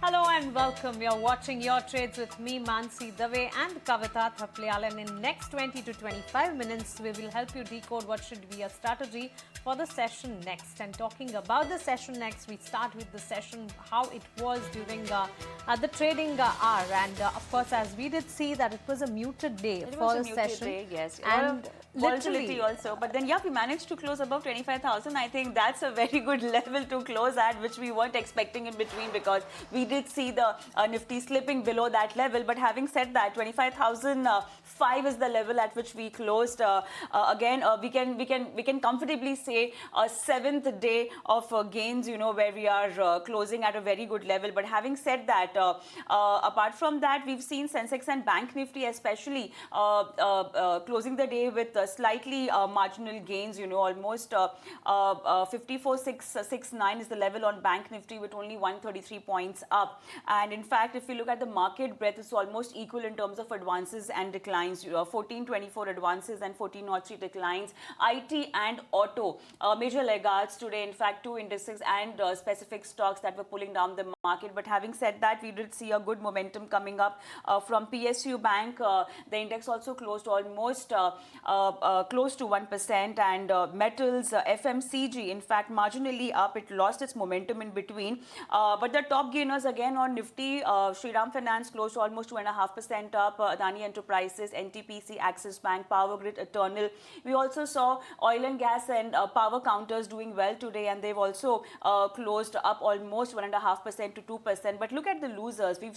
Hello and welcome. You're watching Your Trades with me, Mansi Dave and Kavita Thaplyal. And in next 20 to 25 minutes, we will help you decode what should be a strategy for the session next. And talking about the session next, we start with the session, how it was during the trading hour. And of course, as we did see that it was a muted day for the session. Day, yes. And volatility also. But then, yeah, we managed to close above 25,000. I think that's a very good level to close at, which we weren't expecting in between because we did see the Nifty slipping below that level. But having said that, 25,005 is the level at which we closed. Again, we can comfortably say a seventh day of gains. Where we are closing at a very good level. But having said that, apart from that, we've seen Sensex and Bank Nifty especially closing the day with slightly marginal gains. Almost 54,669 is the level on Bank Nifty with only 133 points up. And in fact, if you look at the market breadth, it's almost equal in terms of advances and declines. 1424 advances and 1403 declines. IT and auto, major laggards today. In fact, two indices and specific stocks that were pulling down the market. But having said that, we did see a good momentum coming up from PSU Bank. The index also closed almost close to 1%, and metals, FMCG, in fact, marginally up. It lost its momentum in between. But the top gainers again on Nifty, Shriram Finance closed almost 2.5% up. Adani Enterprises, NTPC, Axis Bank, Power Grid, Eternal. We also saw oil and gas and power counters doing well today, and they've also closed up almost 1.5% to 2%. But look at the losers. We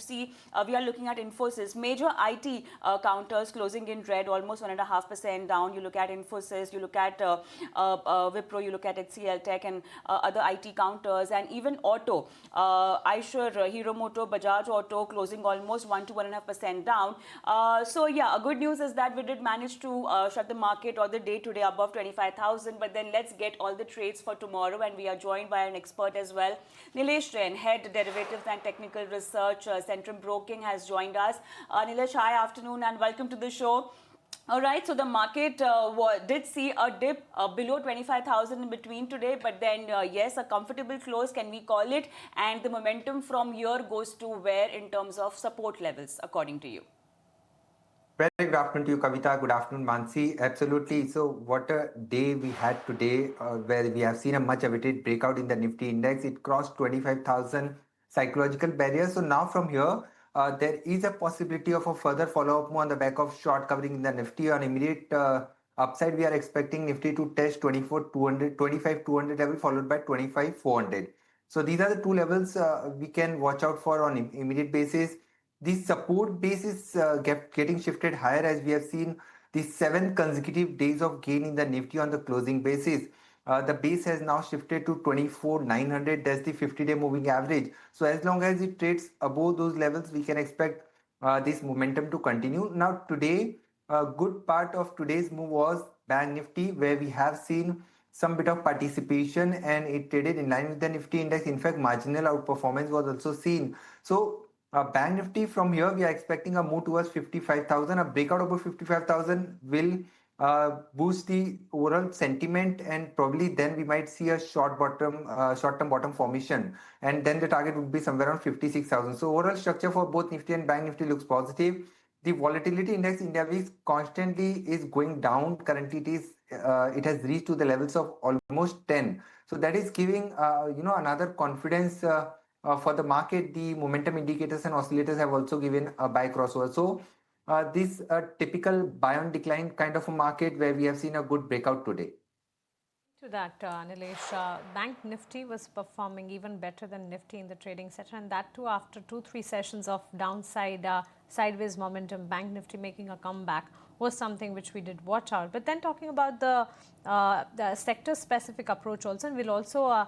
are looking at Infosys, major IT counters closing in red, almost 1.5% down. You look at Infosys, you look at Wipro, you look at HCL Tech and other IT counters, and even auto. Eicher, Hero Moto, Bajaj Auto closing almost 1 to 1.5% down. So yeah, a good news is that we did manage to shut the market or the day today above 25,000. But then let's get all the trades for tomorrow, and we are joined by an expert as well. Nilesh Jain, Head Derivatives and Technical Research, Centrum Broking, has joined us. Nilesh, hi, afternoon, and welcome to the show. All right, so the market did see a dip below 25,000 in between today, but then yes, a comfortable close, can we call it? And the momentum from here goes to where in terms of support levels, according to you? Very good afternoon to you, Kavita. Good afternoon, Mansi. Absolutely. So, what a day we had today, where we have seen a much awaited breakout in the Nifty index. It crossed 25,000 psychological barriers. So, now from here, there is a possibility of a further follow up on the back of short covering in the Nifty. On immediate upside, we are expecting Nifty to test 24,200, 25,200 level, followed by 25,400. So, these are the two levels we can watch out for on immediate basis. The support base is getting shifted higher, as we have seen the 7 consecutive days of gain in the Nifty on the closing basis. The base has now shifted to 24,900. That's the 50-day moving average. So as long as it trades above those levels, we can expect this momentum to continue. Now today, a good part of today's move was Bank Nifty, where we have seen some bit of participation and it traded in line with the Nifty index. In fact, marginal outperformance was also seen. So Bank Nifty from here, we are expecting a move towards 55,000. A breakout over 55,000 will boost the overall sentiment, and probably then we might see a short-term bottom formation, and then the target would be somewhere around 56,000. So overall structure for both Nifty and Bank Nifty looks positive. The volatility index India VIX constantly is going down. Currently, it has reached to the levels of almost 10. So that is giving another confidence. For the market, the momentum indicators and oscillators have also given a buy crossover. So this typical buy on decline kind of a market where we have seen a good breakout today. To that, Nilesh, Bank Nifty was performing even better than Nifty in the trading session, and that too after 2-3 sessions of downside sideways momentum. Bank Nifty making a comeback was something which we did watch out. But then talking about the sector-specific approach also, and we'll also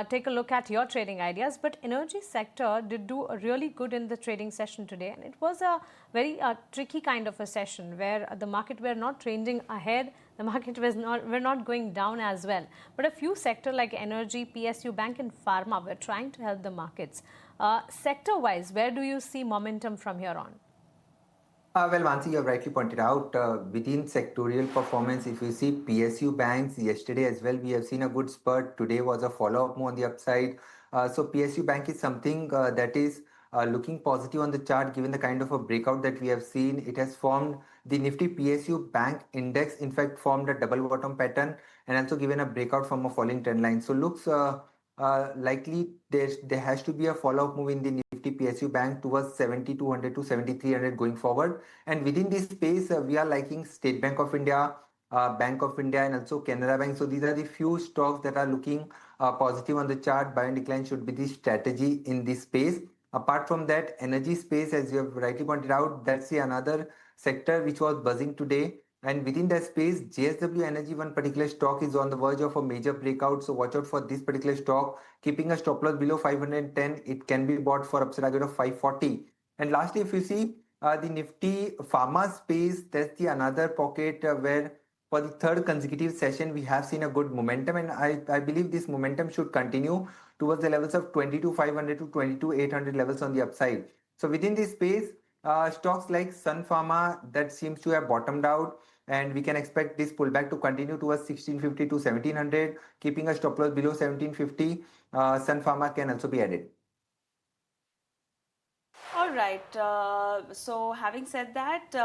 take a look at your trading ideas. But energy sector did do really good in the trading session today, and it was a very tricky kind of a session where the market were not trending ahead. The market were not going down as well. But a few sectors like energy, PSU, bank and pharma were trying to help the markets. Sector-wise, where do you see momentum from here on? Well, Mansi, you have rightly pointed out, within sectorial performance, if you see PSU banks yesterday as well, we have seen a good spurt. Today was a follow-up more on the upside. So PSU bank is something that is looking positive on the chart given the kind of a breakout that we have seen. It has formed the Nifty PSU bank index, in fact, formed a double bottom pattern and also given a breakout from a falling trend line. So looks likely there has to be a follow-up move in the Nifty PSU bank towards 7,200 to 7,300 going forward. And within this space, we are liking State Bank of India, Bank of India, and also Canara Bank. So these are the few stocks that are looking positive on the chart. Buy and decline should be the strategy in this space. Apart from that, energy space, as you have rightly pointed out, that's the another sector which was buzzing today. And within that space, JSW Energy, one particular stock, is on the verge of a major breakout. So watch out for this particular stock. Keeping a stop loss below 510, it can be bought for upside target of 540. And lastly, if you see the Nifty Pharma space, that's the another pocket where for the third consecutive session, we have seen a good momentum. And I believe this momentum should continue towards the levels of 22,500 to 22,800 levels on the upside. So within this space, stocks like Sun Pharma, that seems to have bottomed out, and we can expect this pullback to continue towards 1650 to 1700. Keeping a stop loss below 1750, Sun Pharma can also be added. All right. So having said that,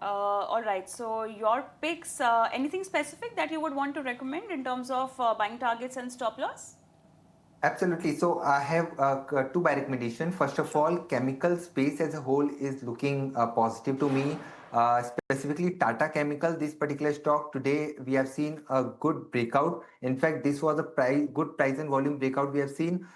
all right. So your picks, anything specific that you would want to recommend in terms of buying targets and stop loss? Absolutely. So I have two buy recommendation. First of all, chemical space as a whole is looking positive to me. Specifically Tata Chemical, this particular stock today we have seen a good breakout. In fact, this was a good price and volume breakout we have seen.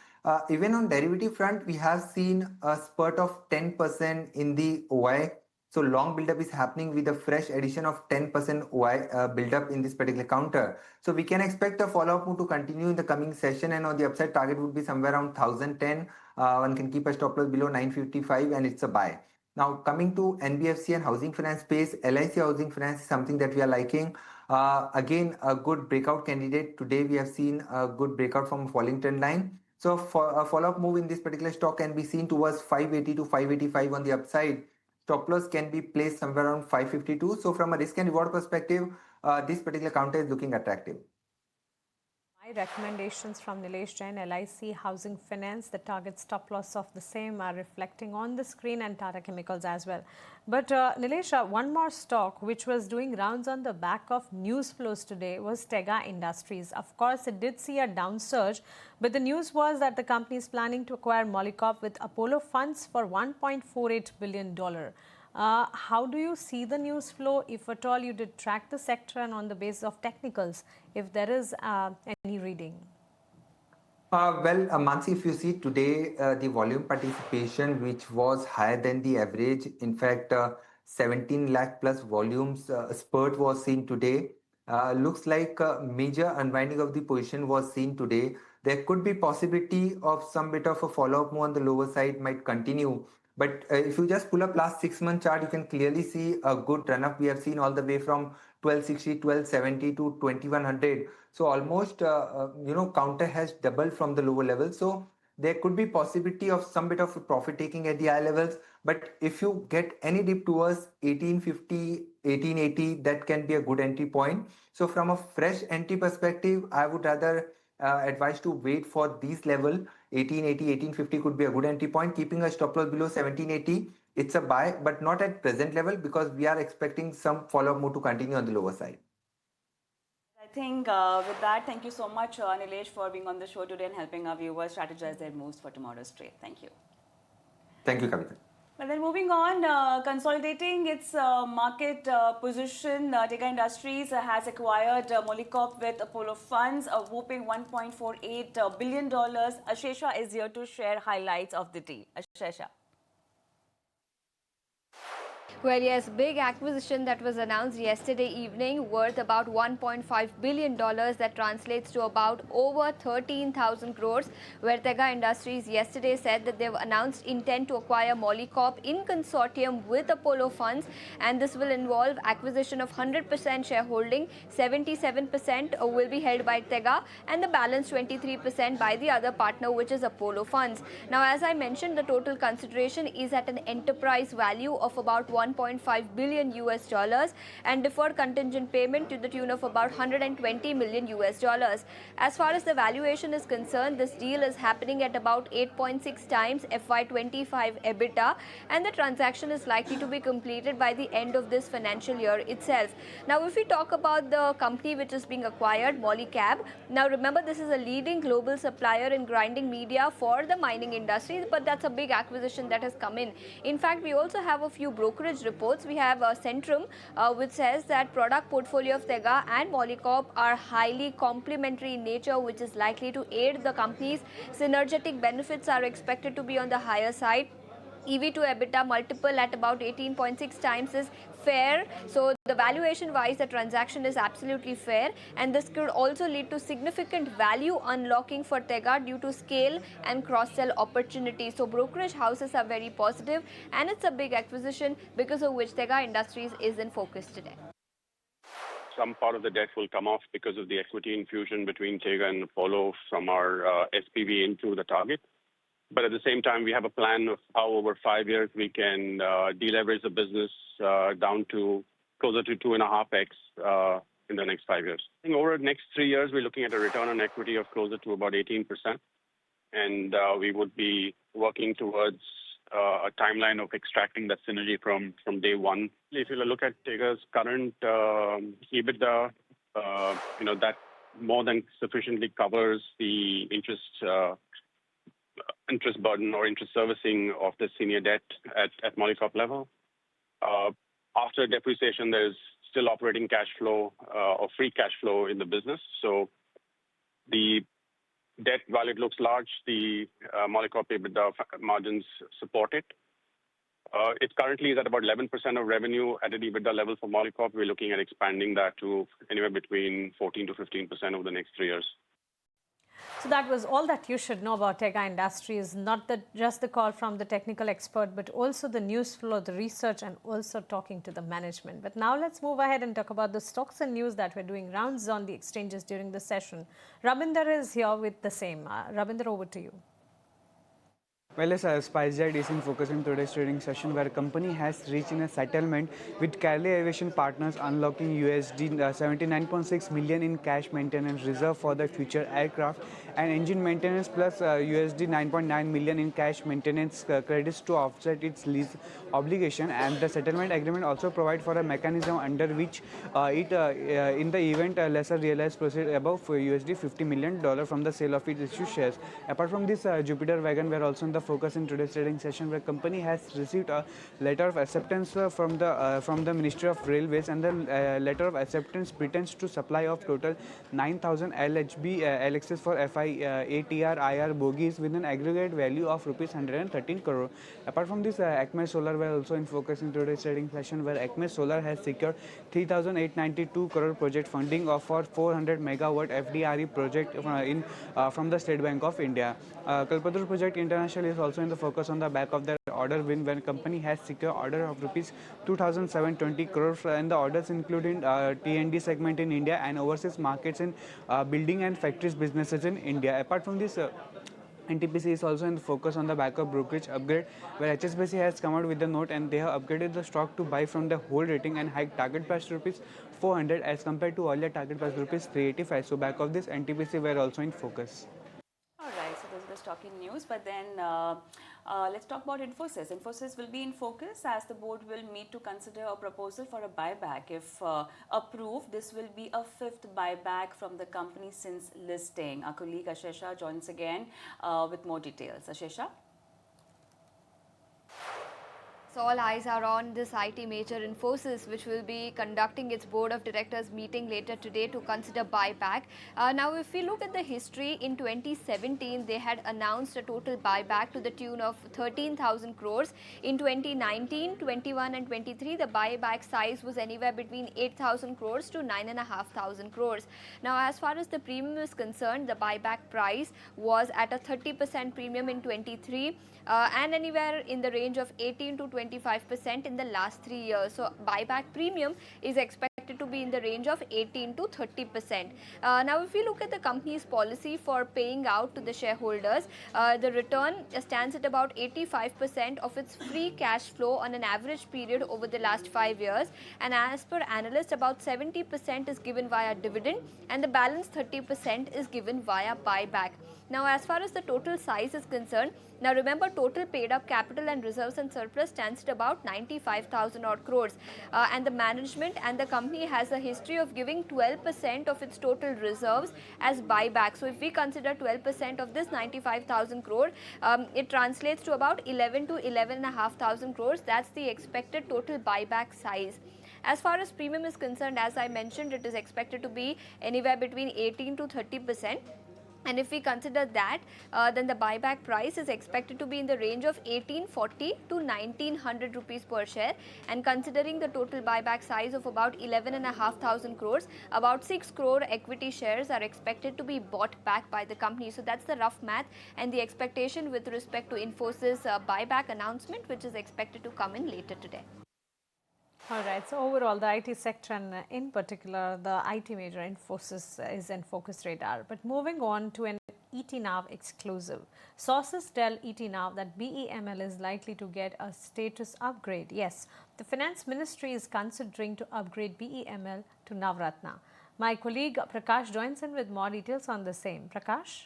Even on derivative front, we have seen a spurt of 10% in the OI. So long buildup is happening with a fresh addition of 10% OI buildup in this particular counter. So we can expect a follow-up move to continue in the coming session, and on the upside target would be somewhere around 1010. One can keep a stop loss below 955 and it's a buy. Now coming to NBFC and housing finance space, LIC housing finance is something that we are liking. Again, a good breakout candidate. Today we have seen a good breakout from a falling trend line. So for a follow-up move in this particular stock can be seen towards 580 to 585 on the upside. Stop loss can be placed somewhere around 552. So from a risk and reward perspective, this particular counter is looking attractive. My recommendations from Nilesh Jain, LIC, Housing Finance, the target stop loss of the same are reflecting on the screen, and Tata Chemicals as well. But Nilesh, one more stock which was doing rounds on the back of news flows today was Tega Industries. Of course, it did see a downsurge, but the news was that the company is planning to acquire Molycop with Apollo funds for $1.48 billion. How do you see the news flow, if at all you did track the sector, and on the basis of technicals, if there is any reading? Mansi, if you see today, the volume participation, which was higher than the average, in fact, 17 lakh plus volumes spurt was seen today. Looks like a major unwinding of the position was seen today. There could be possibility of some bit of a follow-up move on the lower side might continue. But if you just pull up last 6 month chart, you can clearly see a good run up. We have seen all the way from 1260, 1270 to 2100. So almost, counter has doubled from the lower level. So there could be possibility of some bit of profit taking at the high levels. But if you get any dip towards 1850, 1880, that can be a good entry point. So from a fresh entry perspective, I would rather advise to wait for these level. 1880, 1850 could be a good entry point. Keeping a stop loss below 1780, it's a buy, but not at present level because we are expecting some follow-up move to continue on the lower side. I think with that, thank you so much, Nilesh, for being on the show today and helping our viewers strategize their moves for tomorrow's trade. Thank you. Thank you, Kavita. Well, then moving on, consolidating its market position, Tega Industries has acquired Molycop with Apollo funds, a whopping $1.48 billion. Ashesha is here to share highlights of the day. Ashesha. Well, yes, big acquisition that was announced yesterday evening worth about $1.5 billion. That translates to about over 13,000 crores, where Tega Industries yesterday said that they've announced intent to acquire Molycop in consortium with Apollo funds, and this will involve acquisition of 100% shareholding. 77% will be held by Tega and the balance 23% by the other partner, which is Apollo funds. Now, as I mentioned, the total consideration is at an enterprise value of about $1.5 billion US dollars and deferred contingent payment to the tune of about $120 million US dollars. As far as the valuation is concerned, this deal is happening at about 8.6 times FY25 EBITDA, and the transaction is likely to be completed by the end of this financial year itself. Now, if we talk about the company which is being acquired, Molycop, now remember this is a leading global supplier in grinding media for the mining industry, but that's a big acquisition that has come in. In fact, we also have a few brokerage reports. We have Centrum, which says that product portfolio of Tega and Molycop are highly complementary in nature, which is likely to aid the companies. Synergetic benefits are expected to be on the higher side. EV to EBITDA multiple at about 18.6 times is fair. So the valuation wise, the transaction is absolutely fair, and this could also lead to significant value unlocking for Tega due to scale and cross-sell opportunities. So brokerage houses are very positive, and it's a big acquisition because of which Tega Industries is in focus today. Some part of the debt will come off because of the equity infusion between Tega and Apollo from our SPV into the target. But at the same time, we have a plan of how over 5 years we can deleverage the business down to closer to 2.5x in the next 5 years. I think over the next 3 years, we're looking at a return on equity of closer to about 18%. And we would be working towards a timeline of extracting that synergy from day one. If you look at Tega's current EBITDA, that more than sufficiently covers the interest burden or interest servicing of the senior debt at Molycop level. After depreciation, there's still operating cash flow or free cash flow in the business. So the debt, while it looks large, the Molycop EBITDA margins support it. It currently is at about 11% of revenue at an EBITDA level for Molycop. We're looking at expanding that to anywhere between 14 to 15% over the next 3 years. So that was all that you should know about Tega Industries, not just the call from the technical expert, but also the news flow, the research, and also talking to the management. But now let's move ahead and talk about the stocks and news that were doing rounds on the exchanges during the session. Rabinder is here with the same. Rabinder, over to you. Well, as SpiceJet is in focus in today's trading session, where company has reached in a settlement with Cali Aviation Partners, unlocking USD 79.6 million in cash maintenance reserve for the future aircraft and engine maintenance, plus USD 9.9 million in cash maintenance credits to offset its lease obligation. And the settlement agreement also provide for a mechanism under which in the event lesser realized proceed above USD $50 million from the sale of its issued shares. Apart from this, Jupiter Wagon were also in the focus in today's trading session, where company has received a letter of acceptance from the Ministry of Railways, and the letter of acceptance pretends to supply of total 9,000 LHB LXs for FI ATR IR bogies with an aggregate value of rupees 113 crore. Apart from this, Acme Solar were also in focus in today's trading session, where Acme Solar has secured 3,892 crore project funding for 400 megawatt FDRE project from the State Bank of India. Kalpataru Project International is also in the focus on the back of their order win, when company has secured order of rupees 2,720 crores, and the orders including T&D segment in India and overseas markets in building and factories businesses in India. Apart from this, NTPC is also in the focus on the back of brokerage upgrade, where HSBC has come out with the note and they have upgraded the stock to buy from the hold rating and hike target price to rupees 400 as compared to earlier target price rupees 385. So back of this, NTPC were also in focus. All right, so those are the stocking news, but then let's talk about Infosys. Infosys will be in focus as the board will meet to consider a proposal for a buyback. If approved, this will be a fifth buyback from the company since listing. Our colleague Ashesha joins again with more details. Ashesha? So all eyes are on this IT major Infosys, which will be conducting its board of directors meeting later today to consider buyback. Now, if we look at the history, in 2017, they had announced a total buyback to the tune of 13,000 crores. In 2019, 21 and 23, the buyback size was anywhere between 8,000 crores to 9,500 crores. Now, as far as the premium is concerned, the buyback price was at a 30% premium in 23 and anywhere in the range of 18 to 25% in the last 3 years. So buyback premium is expected expected to be in the range of 18 to 30%. Now, if we look at the company's policy for paying out to the shareholders, the return stands at about 85% of its free cash flow on an average period over the last 5 years. And as per analysts, about 70% is given via dividend and the balance 30% is given via buyback. Now, as far as the total size is concerned, now remember, total paid up capital and reserves and surplus stands at about 95,000 odd crores. And the management and the company has a history of giving 12% of its total reserves as buyback. So, if we consider 12% of this 95,000 crore, it translates to about 11 to 11,500 crores. That's the expected total buyback size. As far as premium is concerned, as I mentioned, it is expected to be anywhere between 18 to 30%. And if we consider that, then the buyback price is expected to be in the range of 1840 to 1900 rupees per share. And considering the total buyback size of about 11,500 crores, about 6 crore equity shares are expected to be bought back by the company. So that's the rough math and the expectation with respect to Infosys buyback announcement, which is expected to come in later today. All right. So overall, the IT sector and in particular, the IT major Infosys is in focus radar. But moving on to an ET Now exclusive. Sources tell ET Now that BEML is likely to get a status upgrade. Yes, the Finance Ministry is considering to upgrade BEML to Navratna. My colleague Prakash joins in with more details on the same. Prakash?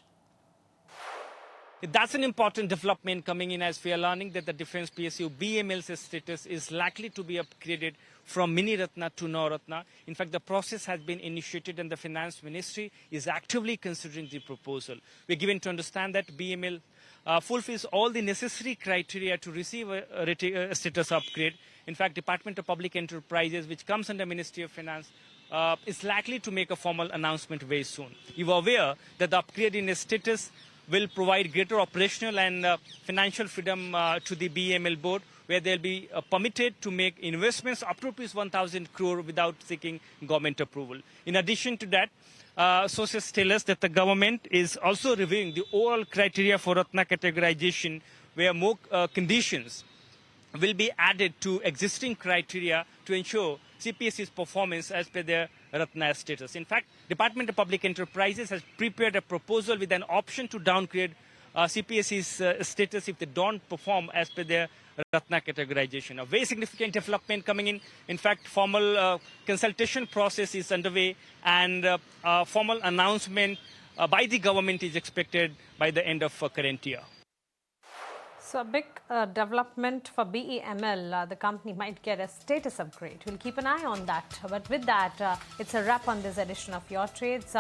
That's an important development coming in as we are learning that the Defence PSU BML's status is likely to be upgraded from Mini Ratna to Navratna. In fact, the process has been initiated and the Finance Ministry is actively considering the proposal. We're given to understand that BML fulfills all the necessary criteria to receive a status upgrade. In fact, Department of Public Enterprises, which comes under Ministry of Finance, is likely to make a formal announcement very soon. You are aware that the upgrade in status will provide greater operational and financial freedom to the BEML board, where they'll be permitted to make investments up to ₹1,000 crore without seeking government approval. In addition to that, sources tell us that the government is also reviewing the overall criteria for Ratna categorization, where more conditions will be added to existing criteria to ensure CPSE's performance as per their Ratna status. In fact, Department of Public Enterprises has prepared a proposal with an option to downgrade CPSE's status if they don't perform as per their Ratna categorization. A very significant development coming in. In fact, formal consultation process is underway and a formal announcement by the government is expected by the end of current year. So a big development for BEML, the company might get a status upgrade. We'll keep an eye on that. But with that, it's a wrap on this edition of Your Trades.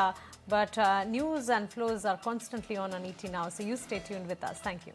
But news and flows are constantly on ET Now. So you stay tuned with us. Thank you.